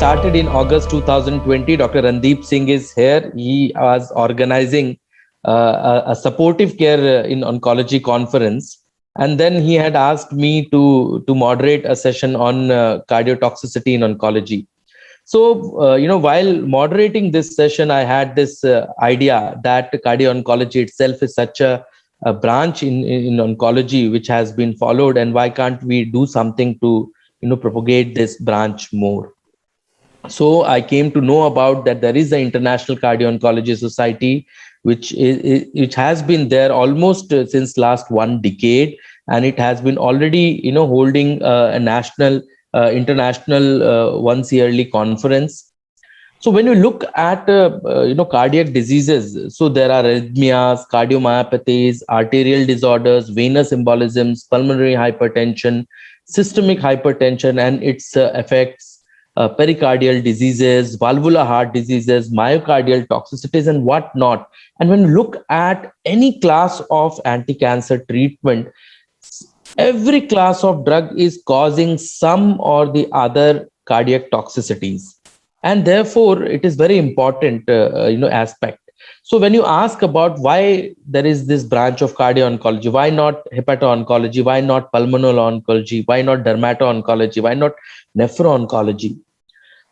started in August 2020. Dr. Randeep Singh is here. He was organizing a supportive care in oncology conference. And then he had asked me to moderate a session on cardiotoxicity in oncology. So, while moderating this session, I had this idea that cardio-oncology itself is such a branch in oncology which has been followed, and why can't we do something to, propagate this branch more? So I came to know about that there is the International Cardio-Oncology Society, which has been there almost since last 1 decade, and it has been already holding a national, international once yearly conference. So when you look at cardiac diseases, so there are arrhythmias, cardiomyopathies, arterial disorders, venous embolisms, pulmonary hypertension, systemic hypertension and its effects, pericardial diseases, valvular heart diseases, myocardial toxicities, and whatnot. And when you look at any class of anti-cancer treatment, every class of drug is causing some or the other cardiac toxicities, and therefore it is very important aspect. So when you ask about why there is this branch of cardio-oncology, why not hepato-oncology, why not pulmonary oncology, why not dermato-oncology, why not nephro-oncology?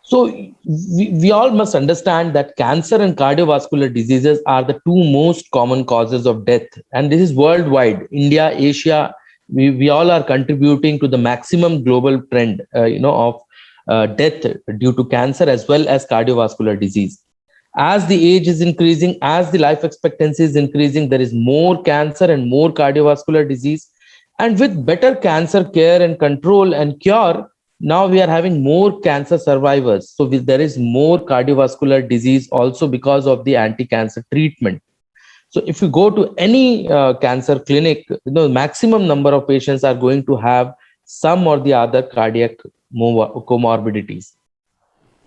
So we all must understand that cancer and cardiovascular diseases are the two most common causes of death, and this is worldwide. India, Asia, we all are contributing to the maximum global trend of death due to cancer as well as cardiovascular disease. As the age is increasing, as the life expectancy is increasing, there is more cancer and more cardiovascular disease. And with better cancer care and control and cure, now we are having more cancer survivors. So there is more cardiovascular disease also because of the anti-cancer treatment. So if you go to any cancer clinic, maximum number of patients are going to have some or the other cardiac comorbidities.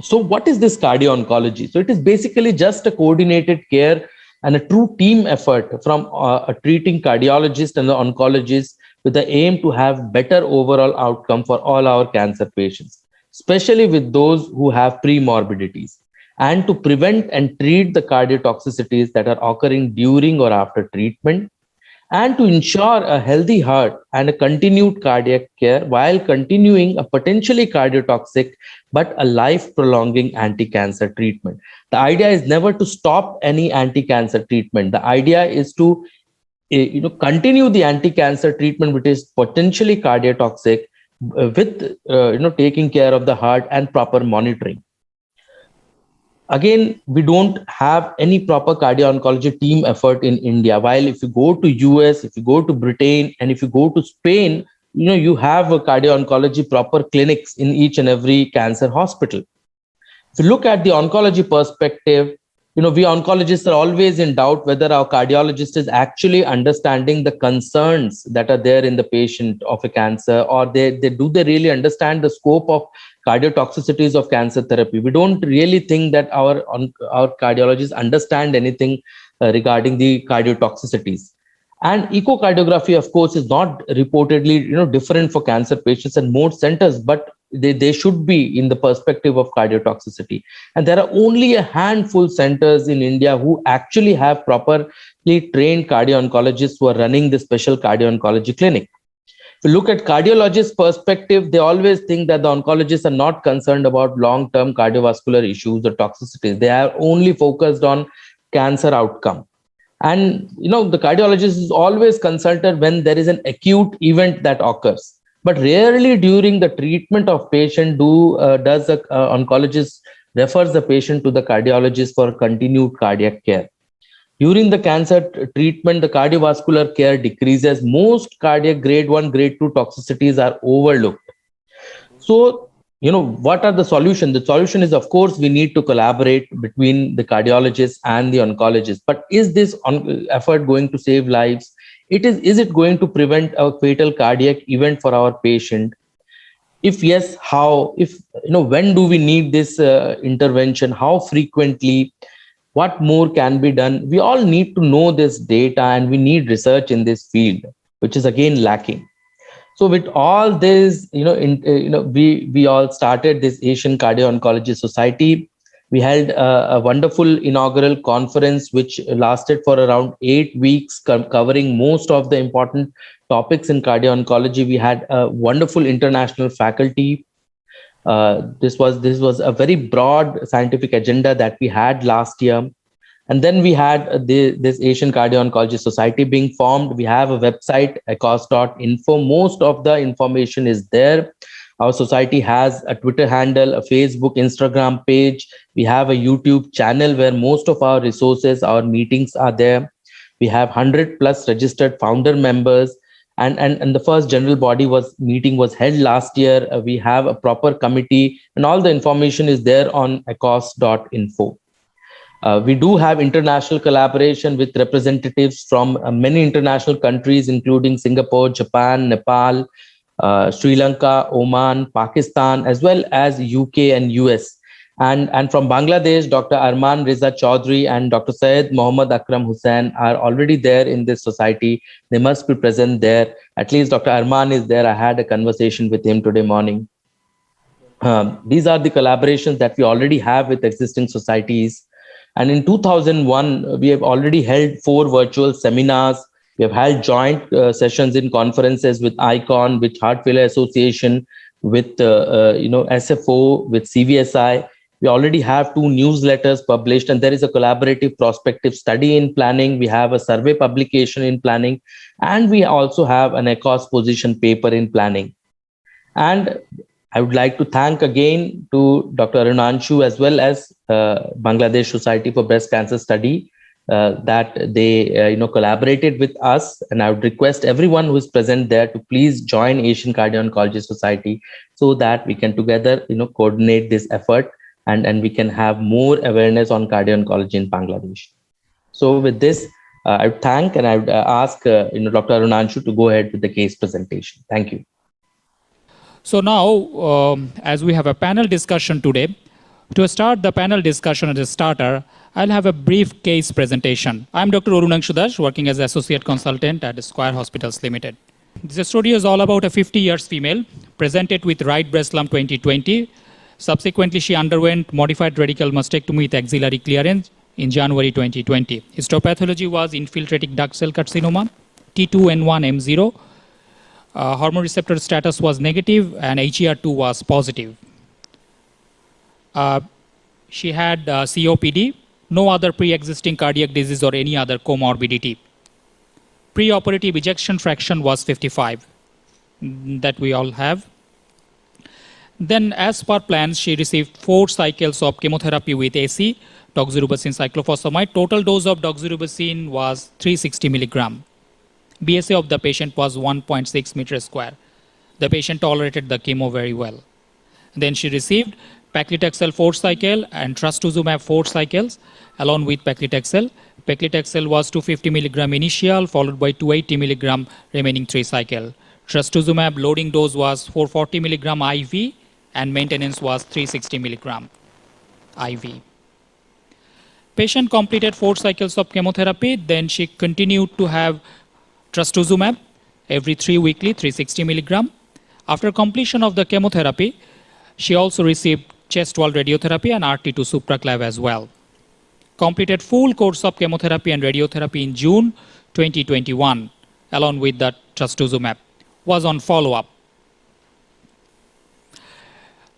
So what is this cardio-oncology? So it is basically just a coordinated care and a true team effort from a treating cardiologist and the oncologist with the aim to have better overall outcome for all our cancer patients, especially with those who have pre-morbidities, and to prevent and treat the cardiotoxicities that are occurring during or after treatment, and to ensure a healthy heart and a continued cardiac care while continuing a potentially cardiotoxic but a life-prolonging anti-cancer treatment. The idea is never to stop any anti-cancer treatment. The idea is to continue the anti-cancer treatment which is potentially cardiotoxic with taking care of the heart and proper monitoring. Again, we don't have any proper cardio-oncology team effort in India. While if you go to US, if you go to Britain, and if you go to Spain, you have a cardio-oncology proper clinics in each and every cancer hospital. If you look at the oncology perspective, we oncologists are always in doubt whether our cardiologist is actually understanding the concerns that are there in the patient of a cancer, or they really understand the scope of cardiotoxicities of cancer therapy. We don't really think that our cardiologists understand anything regarding the cardiotoxicities. And echocardiography, of course, is not reportedly different for cancer patients in most centers, but they should be in the perspective of cardiotoxicity. And there are only a handful centers in India who actually have properly trained cardio-oncologists who are running the special cardio-oncology clinic. If you look at cardiologists' perspective, they always think that the oncologists are not concerned about long-term cardiovascular issues or toxicities. They are only focused on cancer outcome. And the cardiologist is always consulted when there is an acute event that occurs, but rarely during the treatment of patient does the oncologist refers the patient to the cardiologist for continued cardiac care. During the cancer treatment, the cardiovascular care decreases. Most cardiac grade 1, grade 2 toxicities are overlooked. So, what are the solutions? The solution is, of course, we need to collaborate between the cardiologist and the oncologist. But is this effort going to save lives? Is it going to prevent a fatal cardiac event for our patient? If yes, how? When do we need this intervention? How frequently? What more can be done? We all need to know this data, and we need research in this field, which is again lacking. So with all this, we all started this Asian Cardio-Oncology Society. We held a wonderful inaugural conference, which lasted for around 8 weeks, covering most of the important topics in cardio-oncology. We had a wonderful international faculty. This was a very broad scientific agenda that we had last year. And then we had this Asian Cardio-Oncology Society being formed. We have a website, acos.info. Most of the information is there. Our society has a Twitter handle, a Facebook, Instagram page. We have a YouTube channel where most of our resources, our meetings are there. We have 100 plus registered founder members. And the first general body meeting was held last year. We have a proper committee, and all the information is there on acos.info. We do have international collaboration with representatives from many international countries, including Singapore, Japan, Nepal, Sri Lanka, Oman, Pakistan, as well as UK and US. And from Bangladesh, Dr. Arman Riza Chaudhry and Dr. Syed Mohammad Akram Hussain are already there in this society. They must be present there. At least Dr. Arman is there. I had a conversation with him today morning. These are the collaborations that we already have with existing societies. And in 2001, we have already held 4 virtual seminars. We have held joint sessions in conferences with ICON, with Heart Failure Association, with SFO, with CVSI. We already have 2 newsletters published, and there is a collaborative prospective study in planning. We have a survey publication in planning, and we also have an ACOS position paper in planning. And I would like to thank again to Dr. Arunanshu as well as Bangladesh Society for Breast Cancer Study that they collaborated with us. And I would request everyone who is present there to please join Asian Cardio-Oncology Society so that we can together coordinate this effort and we can have more awareness on cardio-oncology in Bangladesh. So with this, I would thank and I would ask Dr. Arunanshu to go ahead with the case presentation. Thank you. So now, as we have a panel discussion today, to start the panel discussion as a starter, I'll have a brief case presentation. I'm Dr. Arunanshu Das, working as Associate Consultant at Square Hospitals Limited. This story is all about a 50 years female presented with right breast lump 2020. Subsequently, she underwent modified radical mastectomy with axillary clearance in January 2020. Histopathology was infiltrating duct cell carcinoma, T2N1M0. Hormone receptor status was negative and HER2 was positive. She had COPD, no other pre-existing cardiac disease or any other comorbidity. Pre-operative ejection fraction was 55, that we all have. Then as per plans, she received 4 cycles of chemotherapy with AC, doxorubicin cyclophosphamide. Total dose of doxorubicin was 360 milligram. BSA of the patient was 1.6 meters square. The patient tolerated the chemo very well. Then she received paclitaxel 4 cycle and trastuzumab 4 cycles along with paclitaxel. Paclitaxel was 250 milligram initial followed by 280 milligram remaining 3 cycle. Trastuzumab loading dose was 440 milligram IV and maintenance was 360 milligram IV. Patient completed 4 cycles of chemotherapy. Then she continued to have trastuzumab every 3 weekly, 360 milligram. After completion of the chemotherapy, she also received chest wall radiotherapy and RT2 supraclav as well. Completed full course of chemotherapy and radiotherapy in June 2021 along with the trastuzumab. Was on follow-up.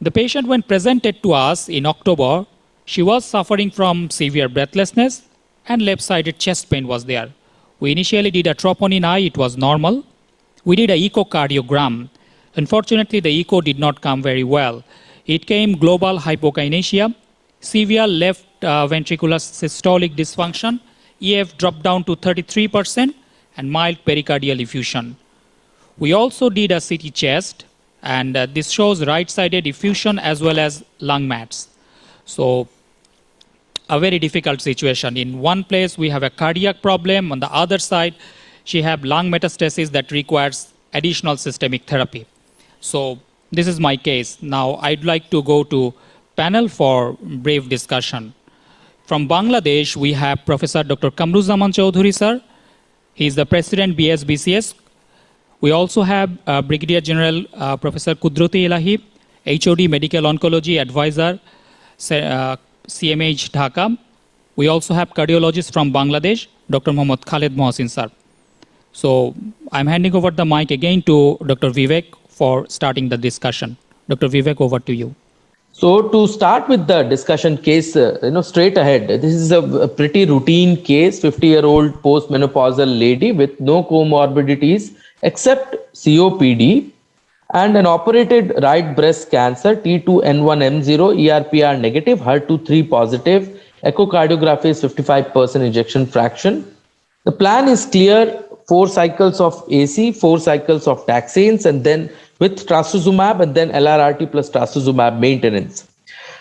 The patient when presented to us in October, she was suffering from severe breathlessness and left-sided chest pain was there. We initially did a troponin I, it was normal. We did an echocardiogram. Unfortunately, the echo did not come very well. It came global hypokinesia, severe left ventricular systolic dysfunction, EF dropped down to 33%, and mild pericardial effusion. We also did a CT chest, and this shows right-sided effusion as well as lung mats. So a very difficult situation. In one place, we have a cardiac problem. On the other side, she have lung metastasis that requires additional systemic therapy. So this is my case. Now, I'd like to go to panel for brief discussion. From Bangladesh, we have Professor Dr. Kamruzzaman Chowdhury, sir. He is the President, BSBCS. We also have Brigadier General Professor Kudroti Elahi, HOD Medical Oncology Advisor, CMH Dhaka. We also have cardiologist from Bangladesh, Dr. Mohammad Khaled Mohsin sir. So I'm handing over the mic again to Dr. Vivek for starting the discussion. Dr. Vivek, over to you. So to start with the discussion case, straight ahead, this is a pretty routine case, 50-year-old postmenopausal lady with no comorbidities except COPD and an operated right breast cancer, T2N1M0, ERPR negative, HER2-3 positive, echocardiography is 55% ejection fraction. The plan is clear, 4 cycles of AC, 4 cycles of taxanes, and then with trastuzumab and then LRRT plus trastuzumab maintenance.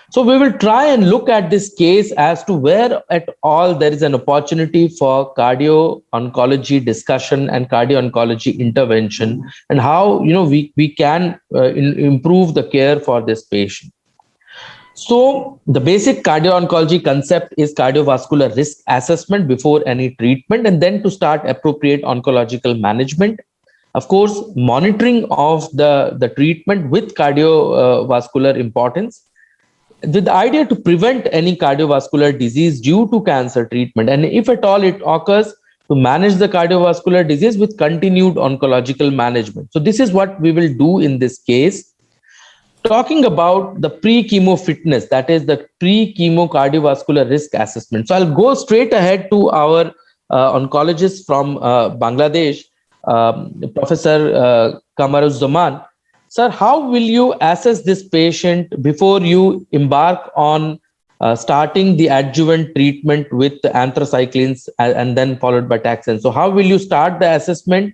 So we will try and look at this case as to where at all there is an opportunity for cardio-oncology discussion and cardio-oncology intervention, and how we can improve the care for this patient. So the basic cardio-oncology concept is cardiovascular risk assessment before any treatment, and then to start appropriate oncological management. Of course, monitoring of the treatment with cardiovascular importance, with the idea to prevent any cardiovascular disease due to cancer treatment. And if at all it occurs, to manage the cardiovascular disease with continued oncological management. So this is what we will do in this case. Talking about the pre-chemo fitness, that is the pre-chemo cardiovascular risk assessment. So I'll go straight ahead to our oncologist from Bangladesh, Professor Kamaruzzaman. Sir, how will you assess this patient before you embark on starting the adjuvant treatment with the anthracyclines and then followed by taxane? So how will you start the assessment?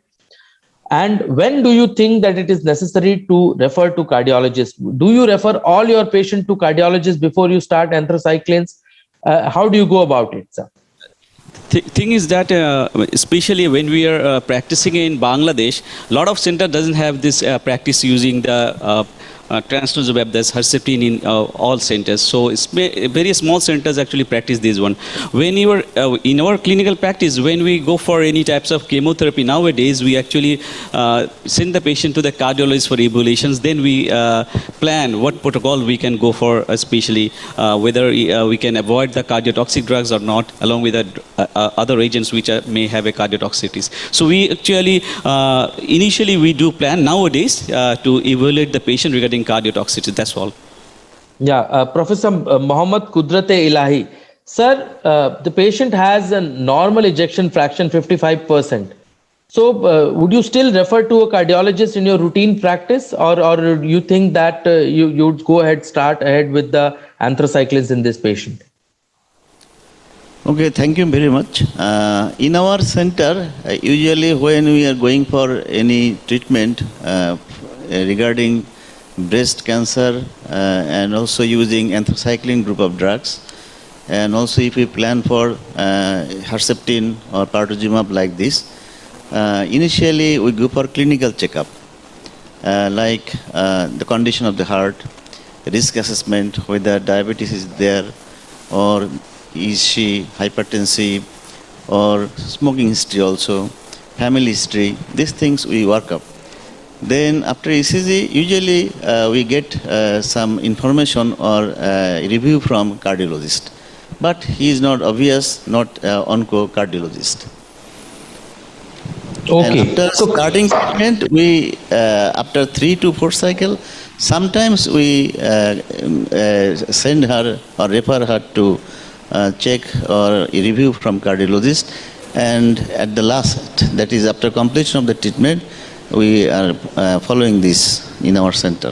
And when do you think that it is necessary to refer to cardiologists? Do you refer all your patients to cardiologists before you start anthracyclines? How do you go about it, sir? Thing is that especially when we are practicing in Bangladesh, a lot of center doesn't have this practice using the trastuzumab, that's Herceptin in all centers. So it's very small centers actually practice this one. When you are in our clinical practice, when we go for any types of chemotherapy nowadays, we actually send the patient to the cardiologist for evaluations. Then we plan what protocol we can go for, especially whether we can avoid the cardiotoxic drugs or not, along with the other agents which may have a cardiotoxicities. So we actually initially we do plan nowadays to evaluate the patient regarding cardiotoxicity. That's all. Yeah, Professor Mohammad Kudrate Elahi. Sir, the patient has a normal ejection fraction 55%. So would you still refer to a cardiologist in your routine practice, or do you think that you'd go ahead, start ahead with the anthracyclines in this patient? Okay, thank you very much. In our center, usually when we are going for any treatment regarding breast cancer and also using anthracycline group of drugs, and also if we plan for Herceptin or pertuzumab like this, initially we go for clinical checkup, like the condition of the heart, risk assessment, whether diabetes is there, or is she hypertensive, or smoking history also, family history. These things we work up. Then after ECG, usually we get some information or review from cardiologist. But he is not obvious, not onco-cardiologist. Okay. And after starting treatment, we after 3 to 4 cycle, sometimes we send her or refer her to check or review from cardiologist, and at the last, that is after completion of the treatment, we are following this in our center.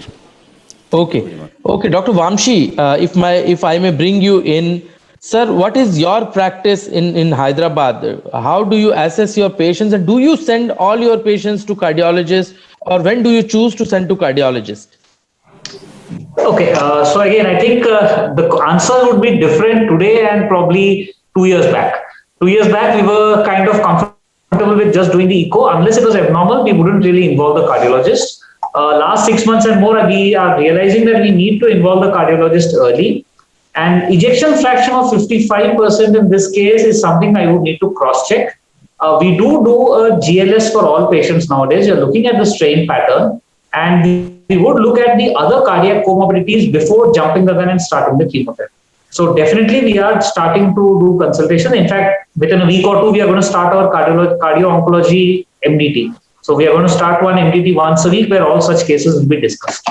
Okay. Okay, Dr. Vamshi, if I may bring you in, sir, what is your practice in Hyderabad? How do you assess your patients, and do you send all your patients to cardiologists, or when do you choose to send to cardiologist? Okay, so again, I think the answer would be different today and probably 2 years back. 2 years back, we were kind of comfortable with just doing the echo. Unless it was abnormal, we wouldn't really involve the cardiologist. Last 6 months and more, we are realizing that we need to involve the cardiologist early. And ejection fraction of 55% in this case is something I would need to cross-check. We do a GLS for all patients nowadays. You're looking at the strain pattern, and we would look at the other cardiac comorbidities before jumping the gun and starting the chemotherapy. So definitely we are starting to do consultation. In fact, within a week or two, we are going to start our cardio-oncology MDT. So we are going to start one MDT once a week where all such cases will be discussed.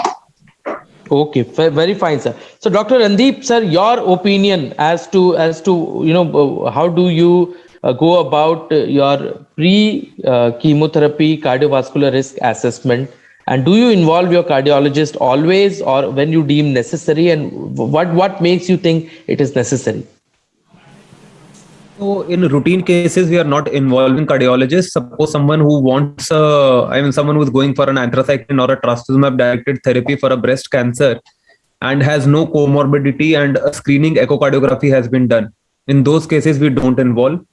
Okay, very fine, sir. So, Dr. Randeep, sir, your opinion as to how do you go about your pre-chemotherapy cardiovascular risk assessment, and do you involve your cardiologist always or when you deem necessary, and what makes you think it is necessary? So in routine cases, we are not involving cardiologists. Suppose someone who wants, someone who is going for an anthracycline or a trastuzumab directed therapy for a breast cancer and has no comorbidity and a screening echocardiography has been done. In those cases, we don't involve.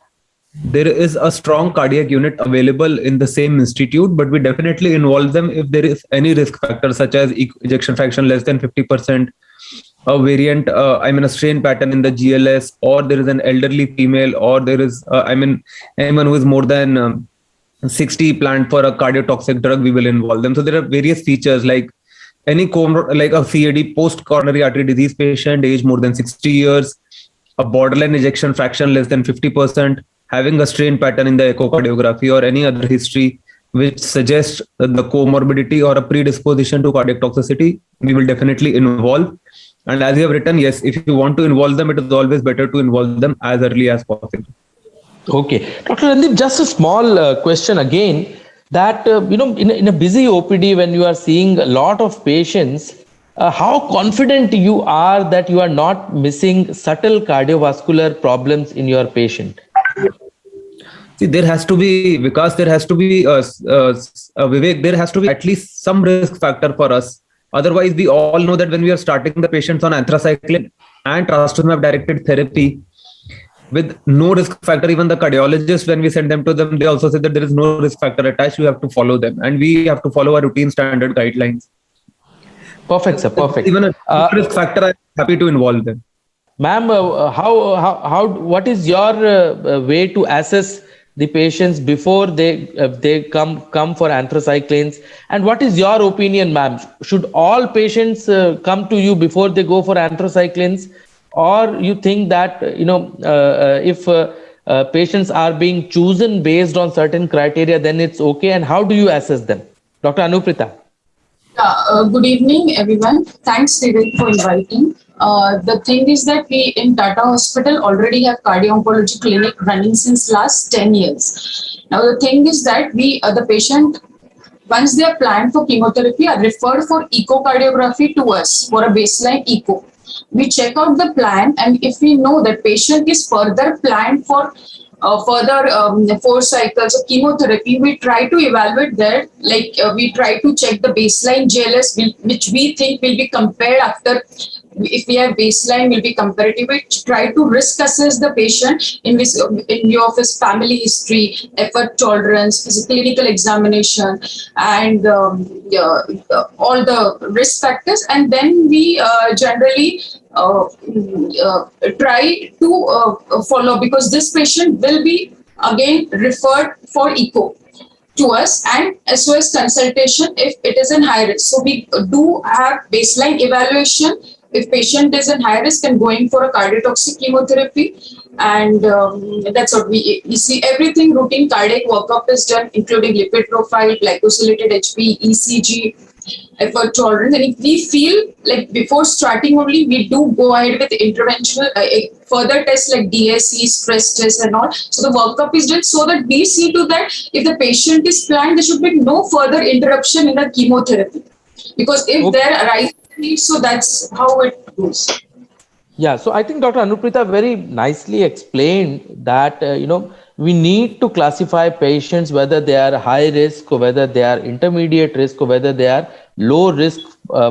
There is a strong cardiac unit available in the same institute, but we definitely involve them if there is any risk factor such as ejection fraction less than 50%, a variant, a strain pattern in the GLS, or there is an elderly female, or there is, anyone who is more than 60 planned for a cardiotoxic drug, we will involve them. So there are various features like any like a CAD post coronary artery disease patient, age more than 60 years, a borderline ejection fraction less than 50%, having a strain pattern in the echocardiography or any other history which suggests the comorbidity or a predisposition to cardiac toxicity, we will definitely involve. And as you have written, yes, if you want to involve them, it is always better to involve them as early as possible. Okay. Dr. Randeep, just a small question again, that, in a busy OPD, when you are seeing a lot of patients, how confident you are that you are not missing subtle cardiovascular problems in your patient? See, there has to be, because there has to be, Vivek, there has to be at least some risk factor for us. Otherwise, we all know that when we are starting the patients on anthracycline and trastuzumab directed therapy with no risk factor, even the cardiologist, when we send them to them, they also say that there is no risk factor attached. We have to follow them, and we have to follow our routine standard guidelines. Perfect, sir. Perfect. Even a risk factor, I'm happy to involve them. Ma'am, what is your way to assess the patients before they come for anthracyclines, and what is your opinion, ma'am? Should all patients come to you before they go for anthracyclines, or you think that if patients are being chosen based on certain criteria, then it's okay? And how do you assess them? Dr. Anuprita. Good evening, everyone. Thanks, Vivek, for inviting. The thing is that we in Tata Hospital already have cardio-oncology clinic running since last 10 years. Now, the thing is that the patient, once they are planned for chemotherapy, are referred for echocardiography to us for a baseline echo. We check out the plan, and if we know that patient is further planned for further 4 cycles of chemotherapy, we try to evaluate that. We try to check the baseline GLS, which we think will be compared after. If we have baseline, will be comparative. We try to risk assess the patient in view of his family history, effort tolerance, clinical examination, and all the risk factors. And then we generally try to follow, because this patient will be again referred for echo to us and SOS consultation if it is in high risk. So we do have baseline evaluation if patient is in high risk and going for a cardiotoxic chemotherapy. And that's what we see. Everything routine cardiac workup is done, including lipid profile, glycosylated HP, ECG, effort tolerance. And if we feel like before starting only, we do go ahead with interventional further tests like DSE, stress tests and all. So the workup is done so that we see to that if the patient is planned, there should be no further interruption in the chemotherapy. Because if there arises needs, so that's how it goes. Yeah, so I think Dr. Anuprita very nicely explained that, we need to classify patients whether they are high risk or whether they are intermediate risk or whether they are low risk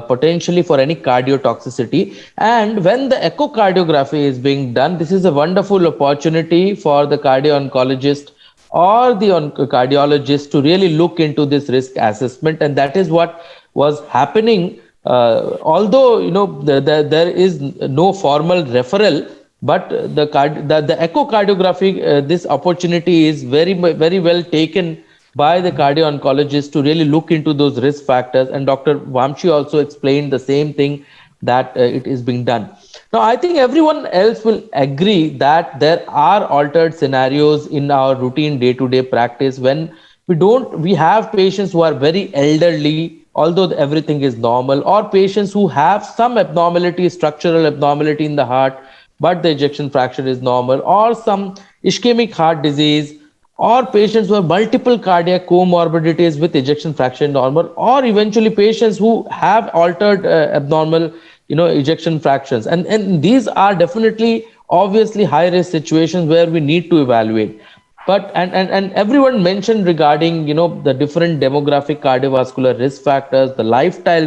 potentially for any cardiotoxicity. And when the echocardiography is being done, this is a wonderful opportunity for the cardio-oncologist or the cardiologist to really look into this risk assessment. And that is what was happening. Although there is no formal referral, But the echocardiography, this opportunity is very well taken by the cardio oncologist to really look into those risk factors. And Dr. Vamshi also explained the same thing, that it is being done. Now, I think everyone else will agree that there are altered scenarios in our routine day-to-day practice when we have patients who are very elderly, although everything is normal, or patients who have some abnormality, structural abnormality in the heart, but the ejection fraction is normal, or some ischemic heart disease, or patients who have multiple cardiac comorbidities with ejection fraction normal, or eventually patients who have altered abnormal ejection fractions. And these are definitely obviously high risk situations where we need to evaluate. But and everyone mentioned regarding the different demographic cardiovascular risk factors, the lifestyle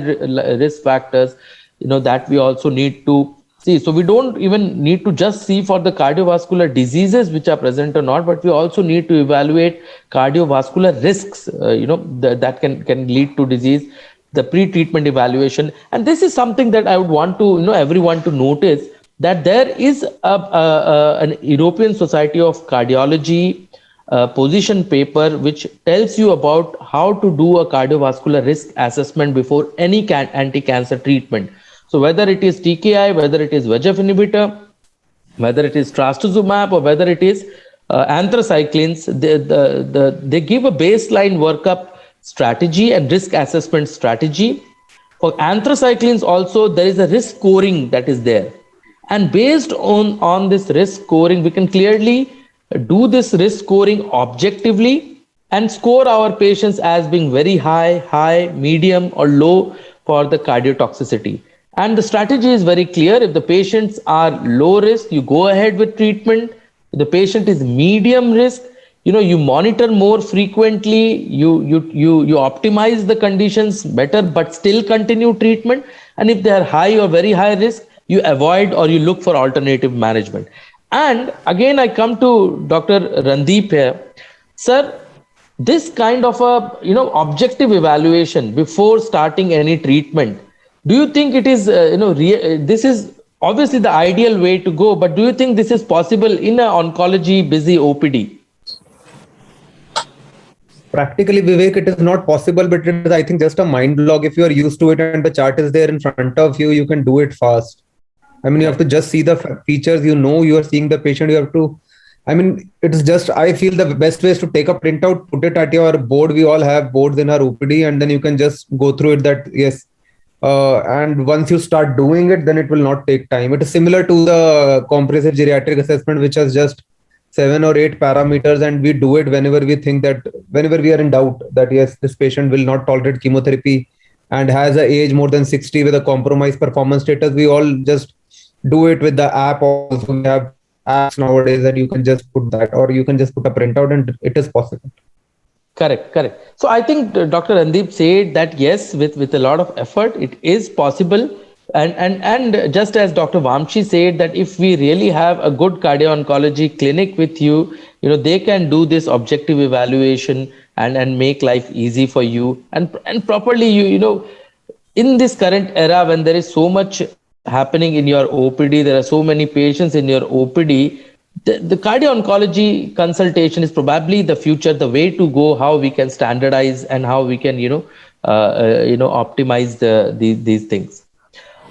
risk factors, that we also need to see. So we don't even need to just see for the cardiovascular diseases which are present or not, but we also need to evaluate cardiovascular risks, that can lead to disease, the pre-treatment evaluation. And this is something that I would want to, everyone to notice, that there is an European Society of Cardiology position paper which tells you about how to do a cardiovascular risk assessment before any anti-cancer treatment. So whether it is TKI, whether it is VEGF inhibitor, whether it is trastuzumab, or whether it is anthracyclines, they give a baseline workup strategy and risk assessment strategy. For anthracyclines also, there is a risk scoring that is there. And based on this risk scoring, we can clearly do this risk scoring objectively and score our patients as being very high, medium, or low for the cardiotoxicity. And the strategy is very clear. If the patients are low risk, you go ahead with treatment. If the patient is medium risk, you monitor more frequently, you optimize the conditions better, but still continue treatment. And if they are high or very high risk, you avoid or you look for alternative management. And again, I come to Dr. Randeep here. Sir, this kind of a objective evaluation before starting any treatment, do you think it is this is obviously the ideal way to go, but do you think this is possible in an oncology busy OPD? Practically, Vivek, it is not possible, but it is, I think, just a mind log. If you are used to it and the chart is there in front of you, you can do it fast. I mean, you have to just see the features, you are seeing the patient, you have to, it's just, I feel the best way is to take a printout, put it at your board. We all have boards in our OPD, and then you can just go through it that, yes. And once you start doing it, then it will not take time. It is similar to the comprehensive geriatric assessment, which has just 7 or 8 parameters, and we do it whenever we are in doubt that, yes, this patient will not tolerate chemotherapy and has an age more than 60 with a compromised performance status. We all just do it with the app. Also, we have apps nowadays that you can just put that, or you can just put a printout, and it is possible. Correct. So I think Dr. Randeep said that yes, with a lot of effort, it is possible. And just as Dr. Vamshi said, that if we really have a good cardio-oncology clinic with you, they can do this objective evaluation and make life easy for you. And properly, in this current era when there is so much happening in your OPD, there are so many patients in your OPD, the cardio-oncology consultation is probably the future, the way to go, how we can standardize and how we can, optimize these things.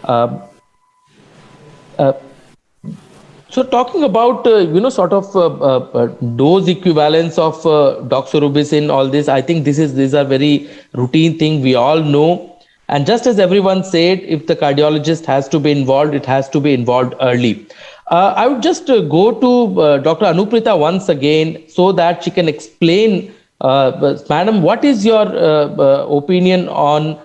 So talking about, dose equivalence of doxorubicin, all this, I think these are very routine thing we all know. And just as everyone said, if the cardiologist has to be involved, it has to be involved early. I would just go to Dr. Anuprita once again so that she can explain, Madam, what is your opinion on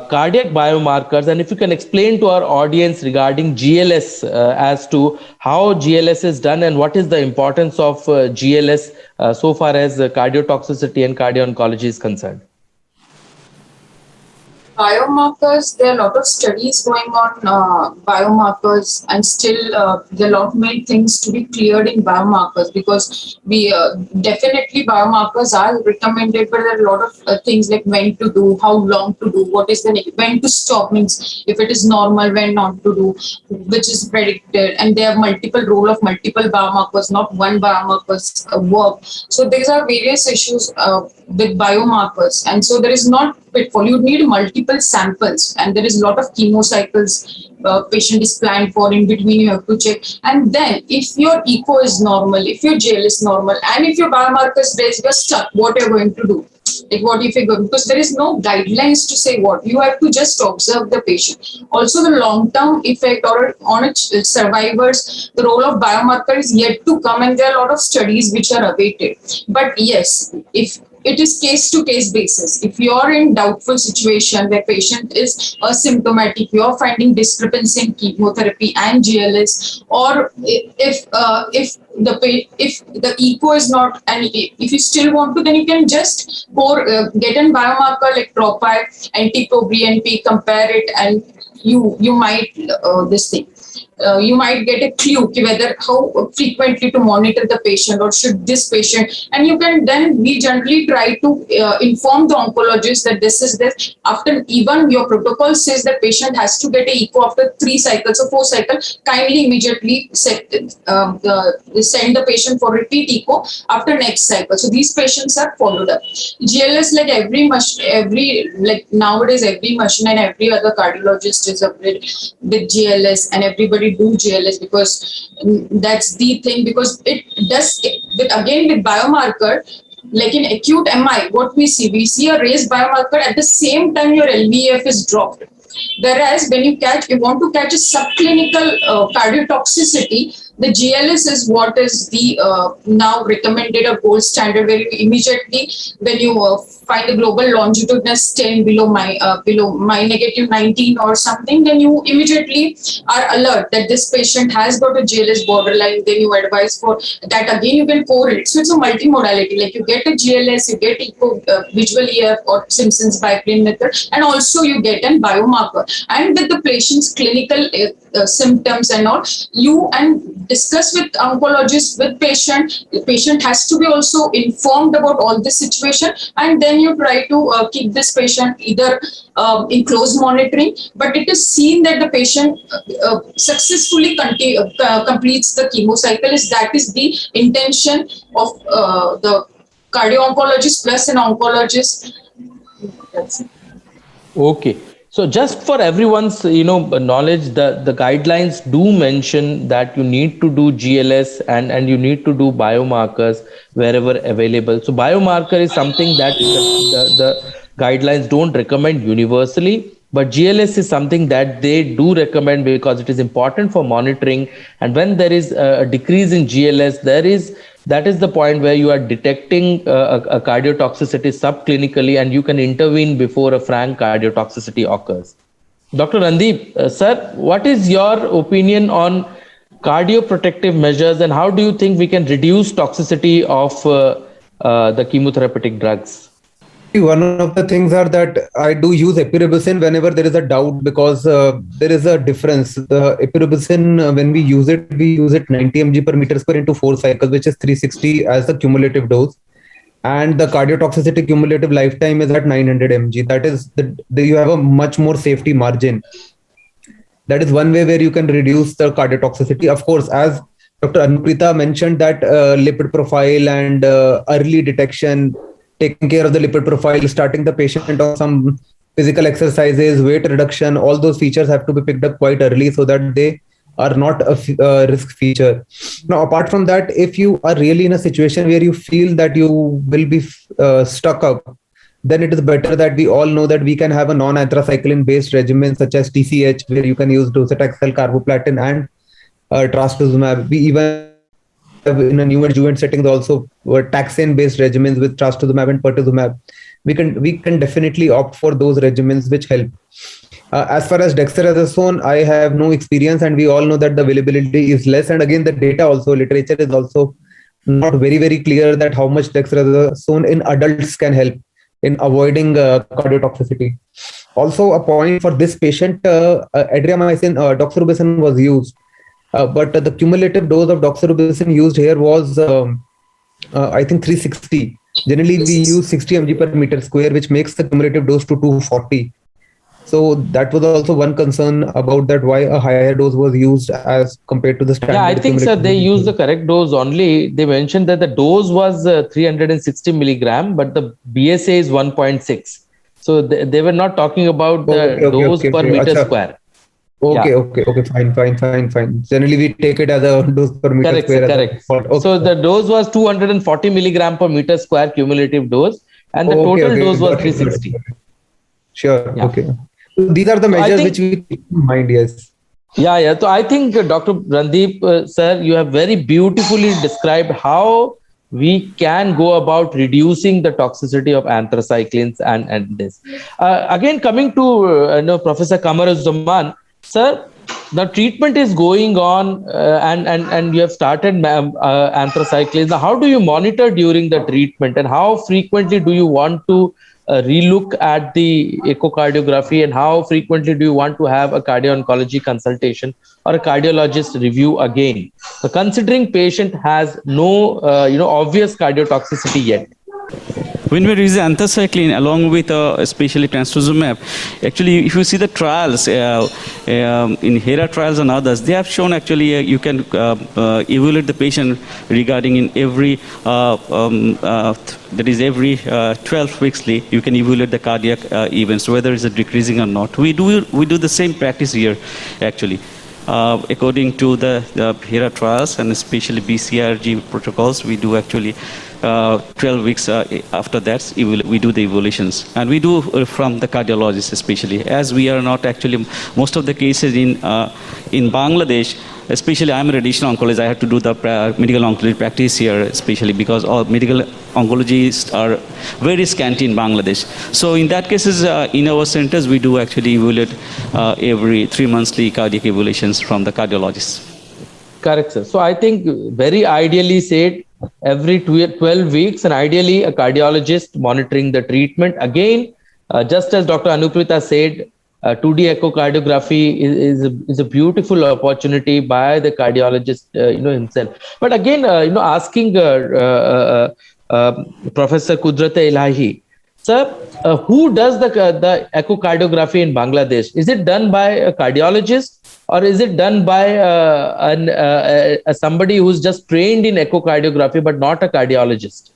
cardiac biomarkers, and if you can explain to our audience regarding GLS as to how GLS is done and what is the importance of GLS so far as cardiotoxicity and cardio-oncology is concerned. biomarkers, there are a lot of studies going on biomarkers, and still there are a lot many things to be cleared in biomarkers, because we definitely biomarkers are recommended, but there are a lot of things like when to do, how long to do, what is the when to stop, means if it is normal, when not to do, which is predicted, and there are multiple role of multiple biomarkers, not one biomarkers work. So these are various issues with biomarkers, and so there is not pitfall. You need multiple samples, and there is a lot of chemo cycles patient is planned for. In between, you have to check, and then if your echo is normal, if your GL is normal, and if your biomarkers raised, you're stuck. What you're going to do? Like what if you go, because there is no guidelines to say what you have to just observe the patient. Also, the long-term effect or on a survivors, the role of biomarker is yet to come, and there are a lot of studies which are awaited. But yes, if it is case to case basis. If you are in doubtful situation where patient is asymptomatic, you are finding discrepancy in chemotherapy and GLS, or if the echo is not, and if you still want to, then you can just get a biomarker like TROPI, NT-proBNP, compare it, and you might this thing. You might get a clue whether how frequently to monitor the patient, or should this patient, and you can then we generally try to inform the oncologist that this is this. After even your protocol says that patient has to get a echo after 3 cycles or 4 cycles, kindly immediately send the patient for repeat echo after next cycle. So these patients are followed up. GLS, like every nowadays every machine and every other cardiologist is upgraded with GLS, and everybody do GLS because that's the thing, because it does, but again with biomarker, like in acute MI, what we see a raised biomarker at the same time your LVEF is dropped. Whereas when you want to catch a subclinical cardiotoxicity, the GLS is what is the now recommended a gold standard, where you immediately, when you find the global longitudinal stain below my negative 19 or something, then you immediately are alert that this patient has got a GLS borderline. Then you advise for that. Again, you can correlate. So it's a multimodality. Like you get a GLS, you get echo, visual EF or Simpson's biplane method, and also you get a biomarker. And with the patient's clinical symptoms and all, you and discuss with oncologist, with patient. The patient has to be also informed about all this situation, and then you try to keep this patient either in close monitoring, but it is seen that the patient successfully completes the chemo cycle. That is the intention of the cardio-oncologist plus an oncologist. That's it. Okay. So just for everyone's knowledge, the guidelines do mention that you need to do GLS and you need to do biomarkers wherever available. So biomarker is something that the guidelines don't recommend universally, but GLS is something that they do recommend because it is important for monitoring. And when there is a decrease in GLS, that is the point where you are detecting a cardiotoxicity subclinically, and you can intervene before a frank cardiotoxicity occurs. Dr. Randeep, sir, what is your opinion on cardioprotective measures, and how do you think we can reduce toxicity of the chemotherapeutic drugs? One of the things are that I do use epirubicin whenever there is a doubt, because there is a difference. The epirubicin, when we use it 90 mg per meter square into 4 cycles, which is 360 as the cumulative dose. And the cardiotoxicity cumulative lifetime is at 900 mg. That is, you have a much more safety margin. That is one way where you can reduce the cardiotoxicity. Of course, as Dr. Anuprita mentioned, that lipid profile and early detection, taking care of the lipid profile, starting the patient on some physical exercises, weight reduction, all those features have to be picked up quite early so that they are not a risk feature. Now, apart from that, if you are really in a situation where you feel that you will be stuck up, then it is better that we all know that we can have a non-anthracycline based regimen such as TCH, where you can use docetaxel, carboplatin and trastuzumab. We even in a new adjuvant settings also taxane based regimens with trastuzumab and pertuzumab. We can definitely opt for those regimens which help. As far as dexamethasone, I have no experience, and we all know that the availability is less, and again the data also, literature is also not very clear that how much dexamethasone in adults can help in avoiding cardiotoxicity. Also, a point for this patient, adriamycin, doxorubicin was used, but the cumulative dose of doxorubicin used here was, I think, 360. Generally, we use 60 mg per meter square, which makes the cumulative dose to 240. So that was also one concern about that, why a higher dose was used as compared to the standard. Yeah, I think, sir, they used the correct dose only. They mentioned that the dose was 360 milligram, but the BSA is 1.6. So they were not talking about the dose per meter square. Okay, fine. Generally, we take it as a dose per meter square. Correct. So the dose was 240 milligram per meter square cumulative dose, and the total dose was 360. Sure. Yeah. Okay. So these are the measures which we keep in mind. Yes. Yeah. So I think Dr. Randeep, sir, you have very beautifully described how we can go about reducing the toxicity of anthracyclines and this. Again, coming to Professor Kamaruzzaman, sir, the treatment is going on and you have started anthracyclines. Now, how do you monitor during the treatment, and how frequently do you want to relook at the echocardiography, and how frequently do you want to have a cardio-oncology consultation or a cardiologist review again? So considering patient has no obvious cardiotoxicity yet. When we use anthracycline along with especially trastuzumab, actually, if you see the trials in HERA trials and others, they have shown actually you can evaluate the patient regarding in every every 12 weekly. You can evaluate the cardiac events, whether it's decreasing or not. We do the same practice here actually. According to the HERA trials and especially BCRG protocols, we do actually 12 weeks after that, we do the evaluations. And we do from the cardiologist especially, as we are not actually, most of the cases in Bangladesh, especially I'm a radiation oncologist, I have to do the medical oncology practice here, especially because all medical oncologists are very scanty in Bangladesh. So in that cases, in our centers, we do actually evaluate every 3 monthly cardiac evaluations from the cardiologists. Correct, sir. So I think very ideally said, every 12 weeks, and ideally a cardiologist monitoring the treatment. Again, just as Dr. Anuprita said, 2D echocardiography is a beautiful opportunity by the cardiologist himself. But again, asking Professor Kudrat Elahi, sir, who does the echocardiography in Bangladesh? Is it done by a cardiologist, or is it done by somebody who's just trained in echocardiography but not a cardiologist?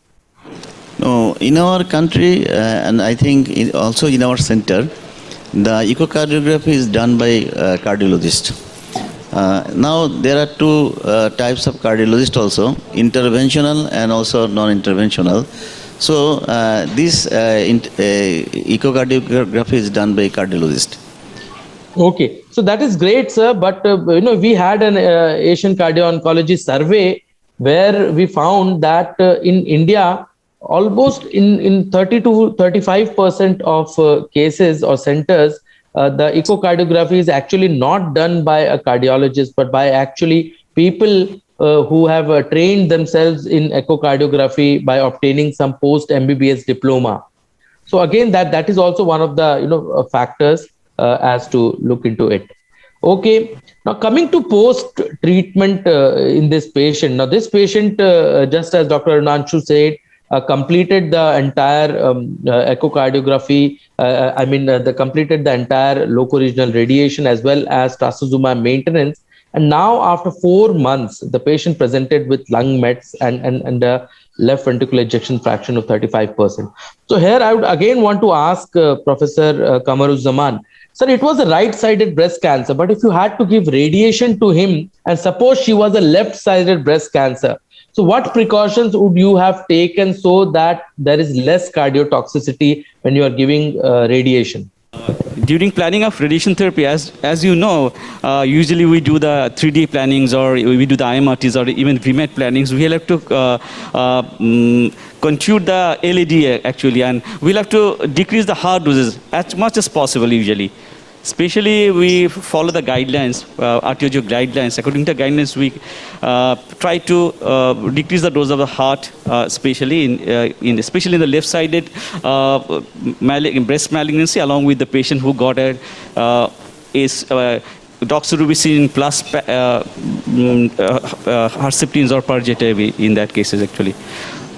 No, in our country, and I think also in our center, the echocardiography is done by cardiologist. Now there are two types of cardiologist also, interventional and also non-interventional. So this echocardiography is done by cardiologist. Okay, so that is great, sir. But we had an Asian Cardio-Oncology survey where we found that in India, almost in 30 to 35% of cases or centers, the echocardiography is actually not done by a cardiologist, but by actually people who have trained themselves in echocardiography by obtaining some post MBBS diploma. So again, that is also one of the factors as to look into it. Okay, now coming to post treatment in this patient. Now this patient, just as Dr. Arnanshu said, completed the entire echocardiography. They completed the entire loco-regional radiation as well as trastuzumab maintenance. And now after 4 months, the patient presented with lung mets and a left ventricular ejection fraction of 35%. So here I would again want to ask Professor Kamaruzzaman, sir, it was a right-sided breast cancer, but if you had to give radiation to him, and suppose she was a left-sided breast cancer, so what precautions would you have taken so that there is less cardiotoxicity when you are giving radiation? During planning of radiation therapy, as you know, usually we do the 3D plannings, or we do the IMRTs, or even VMAT plannings. We have to contour the LAD actually, and we'll have to decrease the hard doses as much as possible usually. Especially we follow the guidelines, RTOG guidelines. According to guidelines, we try to decrease the dose of the heart, especially especially in the left-sided breast malignancy, along with the patient who got a doxorubicin plus herceptins or Perjeta in that cases actually.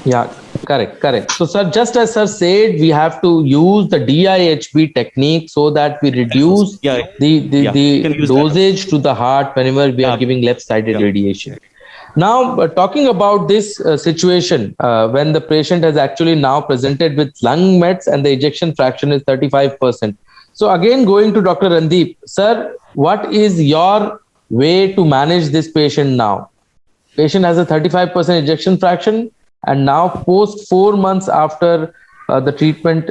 Yeah, correct. So, sir, just as sir said, we have to use the DIHB technique so that we reduce Yeah. the dosage to the heart whenever we are giving left-sided radiation. Now, talking about this situation, when the patient has actually now presented with lung mets and the ejection fraction is 35%. So, again, going to Dr. Randeep, sir, what is your way to manage this patient now? Patient has a 35% ejection fraction. And now, post 4 months after the treatment,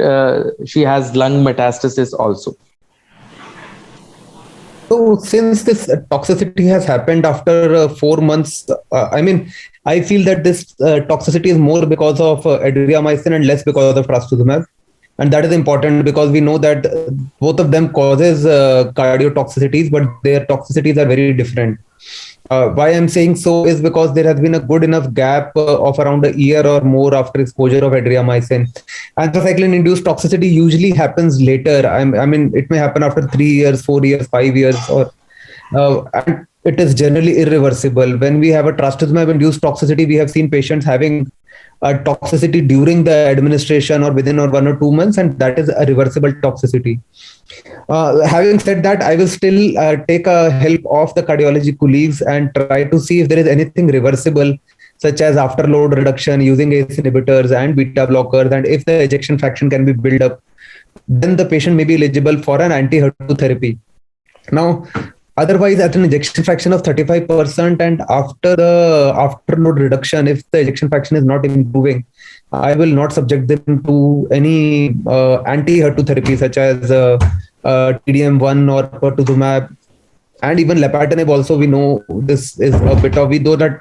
she has lung metastasis also. So, since this toxicity has happened after 4 months, I feel that this toxicity is more because of adriamycin and less because of trastuzumab. And that is important because we know that both of them causes cardiotoxicities, but their toxicities are very different. Why I'm saying so is because there has been a good enough gap of around a year or more after exposure of adriamycin. Anthracycline-induced toxicity usually happens later. It may happen after 3 years, 4 years, 5 years, and it is generally irreversible. When we have a trastuzumab-induced toxicity, we have seen patients having toxicity during the administration or within 1 or 2 months, and that is a reversible toxicity. Having said that, I will still take help of the cardiology colleagues and try to see if there is anything reversible, such as afterload reduction using ACE inhibitors and beta blockers, and if the ejection fraction can be built up, then the patient may be eligible for an anti-HER2 therapy. Now, otherwise, at an ejection fraction of 35% and after the afterload reduction, if the ejection fraction is not improving, I will not subject them to any anti-HER2 therapy such as TDM1 or pertuzumab, and even lapatinib. Also, we know this is a bit of, we know that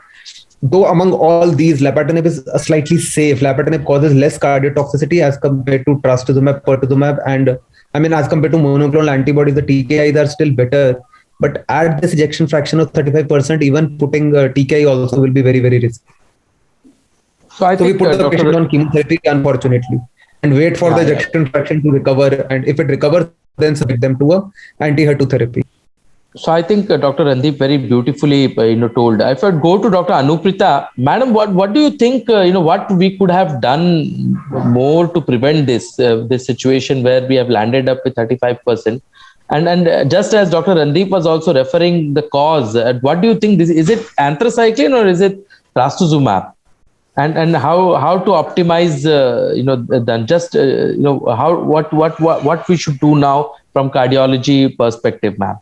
though among all these, lapatinib is slightly safe. Lapatinib causes less cardiotoxicity as compared to trastuzumab, pertuzumab, and as compared to monoclonal antibodies, the TKIs are still better. But at this ejection fraction of 35%, even putting TKI also will be very, very risky. So we put the patient on chemotherapy, unfortunately, and wait for the ejection fraction to recover. And if it recovers, then subject them to a anti-HER2 therapy. So I think Dr. Randeep very beautifully told. If I go to Dr. Anuprita, madam, what do you think? What we could have done more to prevent this situation where we have landed up with 35%. And just as Dr. Randeep was also referring the cause, what do you think? Is it anthracycline or is it trastuzumab? And how to optimize then just what we should do now from cardiology perspective, ma'am?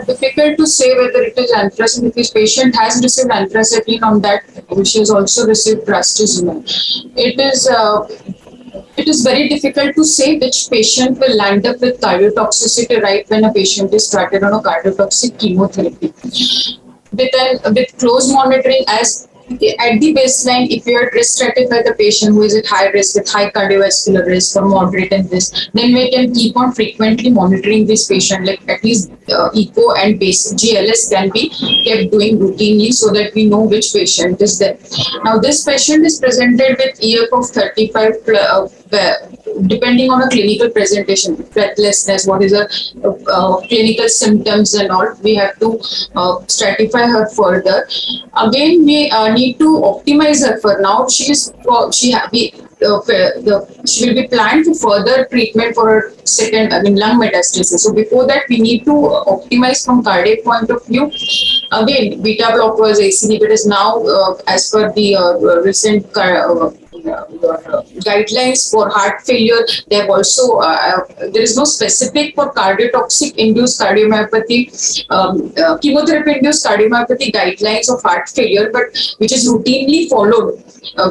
Difficult to say whether it is anthracycline. If this patient has received anthracycline, on that she has also received trastuzumab. It is very difficult to say which patient will land up with cardiotoxicity right when a patient is started on a cardiotoxic chemotherapy. With close monitoring, as at the baseline, if you are risk stratified the patient who is at high risk with high cardiovascular risk or moderate in risk, then we can keep on frequently monitoring this patient, like at least echo and basic GLS can be kept doing routinely so that we know which patient is there. Now, this patient is presented with EF of 35, depending on a clinical presentation, breathlessness, what is the clinical symptoms and all, we have to stratify her further. Again, we need to optimize her for now. She will be planned for further treatment for her lung metastasis. So before that, we need to optimize from cardiac point of view. Again, beta blockers, ACE inhibitors now, as per the recent guidelines for heart failure, they have also, there is no specific for cardiotoxic induced cardiomyopathy, chemotherapy-induced cardiomyopathy guidelines of heart failure, but which is routinely followed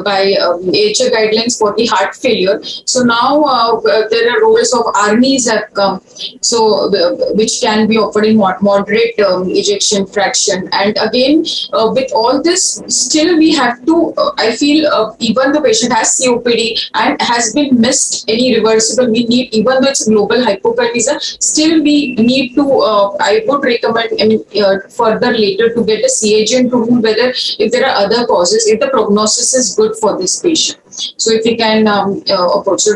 by AHA guidelines for the heart failure. So now there are roles of ARNIs have come, so which can be offered in moderate ejection fraction. And again, with all this, still we have to, I feel even the patient has COPD and has been missed any reversible, we need, even though it's global hypoparathyroidism, still we need to, I would recommend further later to get a CAG to rule whether if there are other causes, if the prognosis is good for this patient. So if we can approach, so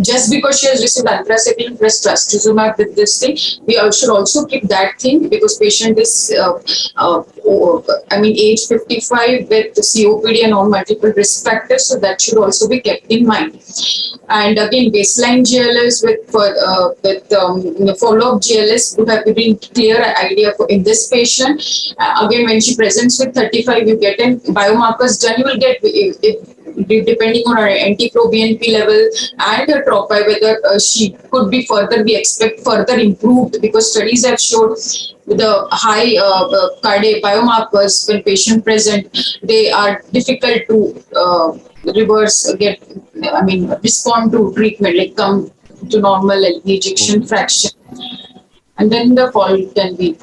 just because she has received anthracycline plus trastuzumab with this thing, we should also keep that thing because patient is, age 55 with COPD and all multiple risk factors, so that should also be kept in mind. And again, baseline GLS with follow-up GLS would have been clear idea for in this patient. Again, when she presents with 35, you get in biomarkers done. You will get depending on her anti-pro-BNP level and her tropi, whether she could be further improved, because studies have showed the high cardiac biomarkers when patient present, they are difficult to respond to treatment, like come to normal ejection fraction, and then the fall can be.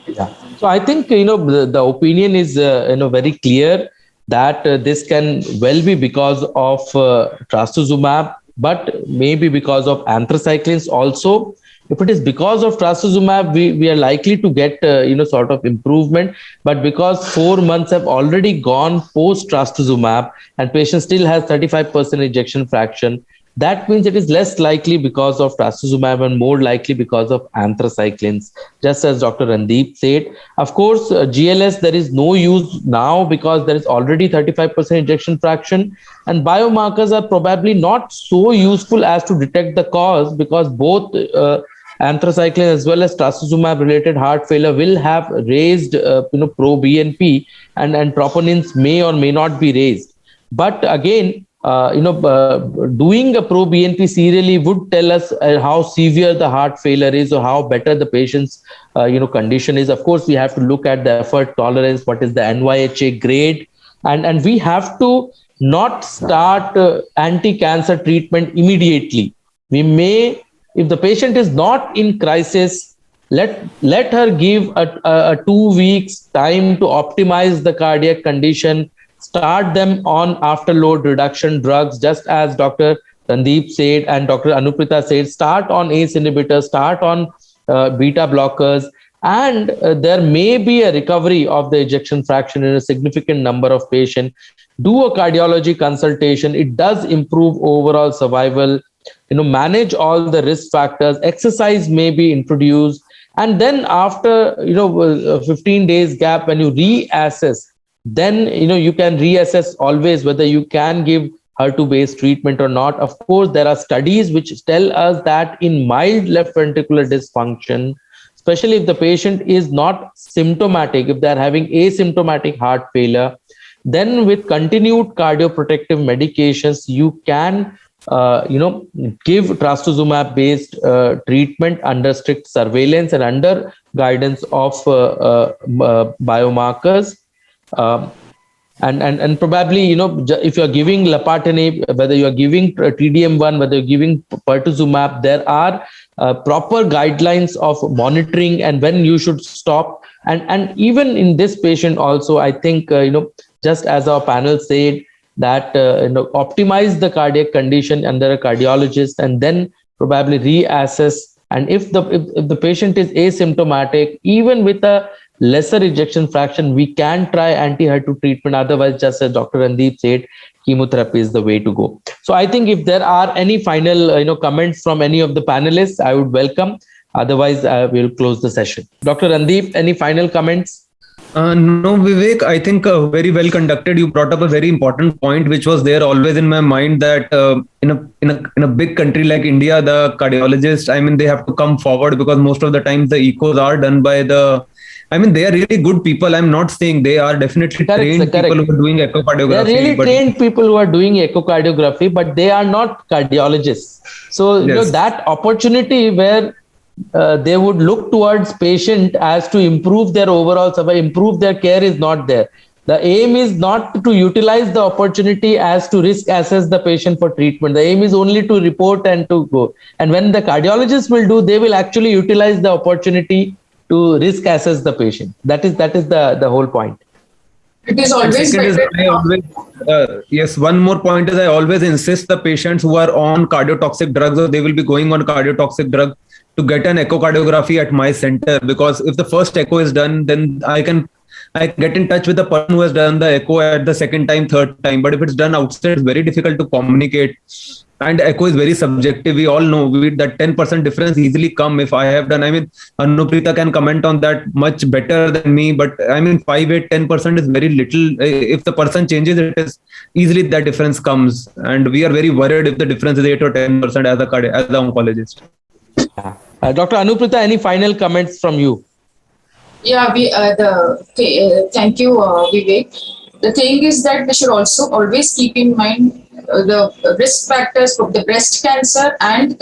Yeah. So I think, the opinion is, very clear that this can well be because of trastuzumab, but maybe because of anthracyclines also. If it is because of trastuzumab, we are likely to get, sort of improvement. But because 4 months have already gone post trastuzumab and patient still has 35% ejection fraction, that means it is less likely because of trastuzumab and more likely because of anthracyclines, just as Dr. Randeep said. Of course, GLS, there is no use now because there is already 35% ejection fraction, and biomarkers are probably not so useful as to detect the cause, because both anthracycline as well as trastuzumab related heart failure will have raised pro-BNP, and troponins may or may not be raised. But again, doing a pro-BNP serially would tell us how severe the heart failure is or how better the patient's condition is. Of course, we have to look at the effort tolerance, what is the NYHA grade, and we have to not start anti-cancer treatment immediately. We may, if the patient is not in crisis, let her give a 2 weeks time to optimize the cardiac condition. Start them on afterload reduction drugs, just as Dr. Randeep said and Dr. Anuprita said. Start on ACE inhibitors, start on beta blockers, and there may be a recovery of the ejection fraction in a significant number of patients. Do a cardiology consultation. It does improve overall survival. Manage all the risk factors. Exercise may be introduced, and then after 15 days gap, when you reassess, then you can reassess always whether you can give HER2-based treatment or not. Of course, there are studies which tell us that in mild left ventricular dysfunction, especially if the patient is not symptomatic, if they are having asymptomatic heart failure, then with continued cardioprotective medications, you can give trastuzumab-based treatment under strict surveillance and under guidance of biomarkers. And probably, if you're giving lapatinib, whether you're giving TDM1, whether you're giving pertuzumab, there are proper guidelines of monitoring and when you should stop. And even in this patient also, I think, just as our panel said, that optimize the cardiac condition under a cardiologist and then probably reassess. And if the patient is asymptomatic, even with a lesser ejection fraction, we can try anti-HER2 treatment. Otherwise, just as Dr. Randeep said, chemotherapy is the way to go. So I think if there are any final comments from any of the panelists, I would welcome. Otherwise, we'll close the session. Dr. Randeep, any final comments? No, Vivek, I think very well conducted. You brought up a very important point, which was there always in my mind, that in a big country like India, the cardiologists, they have to come forward, because most of the times the echos are done by they are really good people. I'm not saying they are definitely trained people who are doing echocardiography. They are really trained people who are doing echocardiography, but they are not cardiologists. So, Yes. that opportunity where they would look towards patient as to improve their overall survival, improve their care, is not there. The aim is not to utilize the opportunity as to risk assess the patient for treatment. The aim is only to report and to go. And when the cardiologists will do, they will actually utilize the opportunity to risk assess the patient. That is the whole point. It is And always second is better. I always, yes, one more point is I always insist the patients who are on cardiotoxic drugs or they will be going on cardiotoxic drug to get an echocardiography at my center, because if the first echo is done, then I get in touch with the person who has done the echo at the second time, third time. But if it's done outside, it's very difficult to communicate. And echo is very subjective. We all know that 10% difference easily come if I have done. I mean, Anuprita can comment on that much better than me. But I mean, 5, 8, 10% is very little. If the person changes, it is easily that difference comes. And we are very worried if the difference is 8 or 10% as an oncologist. Dr. Anuprita, any final comments from you? Yeah, thank you, Vivek. The thing is that we should also always keep in mind the risk factors for the breast cancer and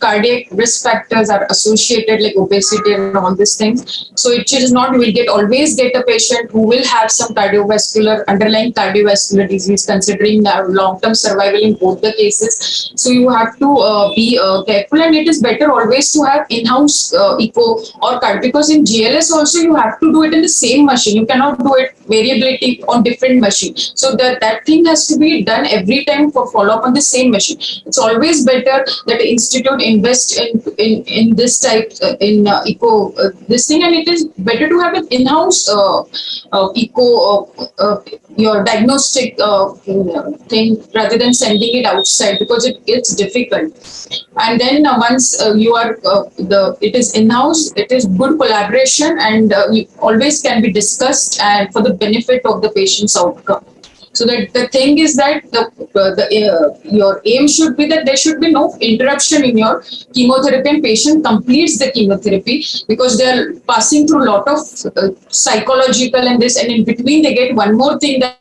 cardiac risk factors are associated, like obesity and all these things. So it is not we'll always get a patient who will have some underlying cardiovascular disease, considering long-term survival in both the cases. So you have to be careful, and it is better always to have in-house echo or card, because in GLS also you have to do it in the same machine. You cannot do it variability on different machine. So that thing has to be done every time for follow-up on the same machine. It's always better that the institute invest in this type in echo this thing, and it is better to have an in-house echo your diagnostic thing rather than sending it outside, because it's difficult. And then once you are it is in-house, it is good collaboration, and you always can be discussed and for the benefit of the patient's outcome. So that the thing is that your aim should be that there should be no interruption in your chemotherapy, and patient completes the chemotherapy, because they are passing through a lot of psychological and this, and in between they get one more thing that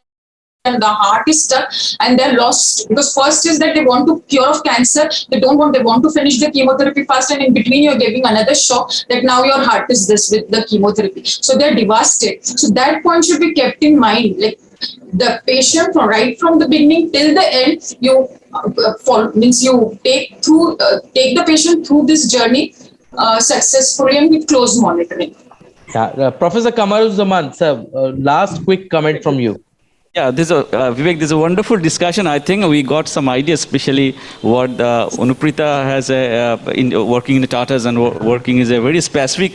and the heart is stuck and they're lost, because first is that they want to cure of cancer, they want to finish the chemotherapy fast, and in between you're giving another shock that now your heart is this with the chemotherapy, so they're devastated. So that point should be kept in mind, like the patient right from the beginning till the end, you you take the patient through this journey successfully and with close monitoring. Professor Kamaruzzaman, sir, last quick comment from you. Yeah, Vivek, this is a wonderful discussion. I think we got some ideas, especially what Anuprita has in working in the Tatas and working is a very specific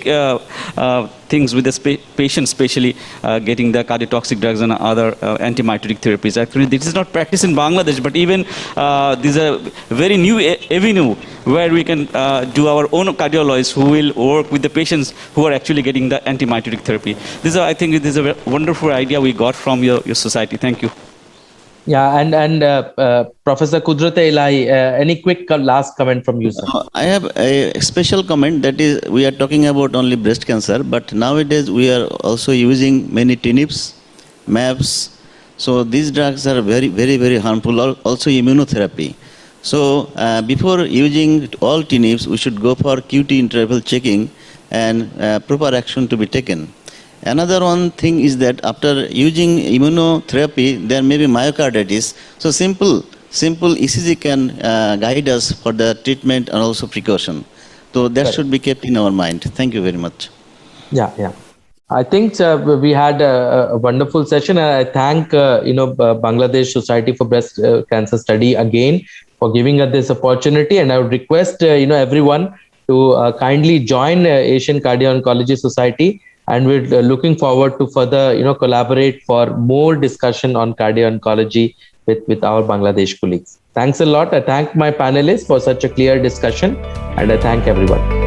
things with the patient, especially getting the cardiotoxic drugs and other antimitotic therapies. Actually, this is not practiced in Bangladesh, but even this is a very new avenue where we can do our own cardiologists who will work with the patients who are actually getting the antimitotic therapy. I think this is a wonderful idea we got from your society. Thank you. Yeah, and Professor Kudrat Elahi, any quick last comment from you, sir? I have a special comment, that is, we are talking about only breast cancer, but nowadays we are also using many TNIPs, MAPs. So these drugs are very, very, very harmful, also immunotherapy. So before using all TNIPs, we should go for QT interval checking and proper action to be taken. Another one thing is that after using immunotherapy, there may be myocarditis. So simple ECG can guide us for the treatment and also precaution. So that should be kept in our mind. Thank you very much. Yeah. I think we had a wonderful session, and I thank Bangladesh Society for Breast Cancer Study again for giving us this opportunity. And I would request everyone to kindly join Asian Cardio-Oncology Society. And we're looking forward to further, collaborate for more discussion on cardio-oncology with our Bangladesh colleagues. Thanks a lot. I thank my panelists for such a clear discussion, and I thank everyone.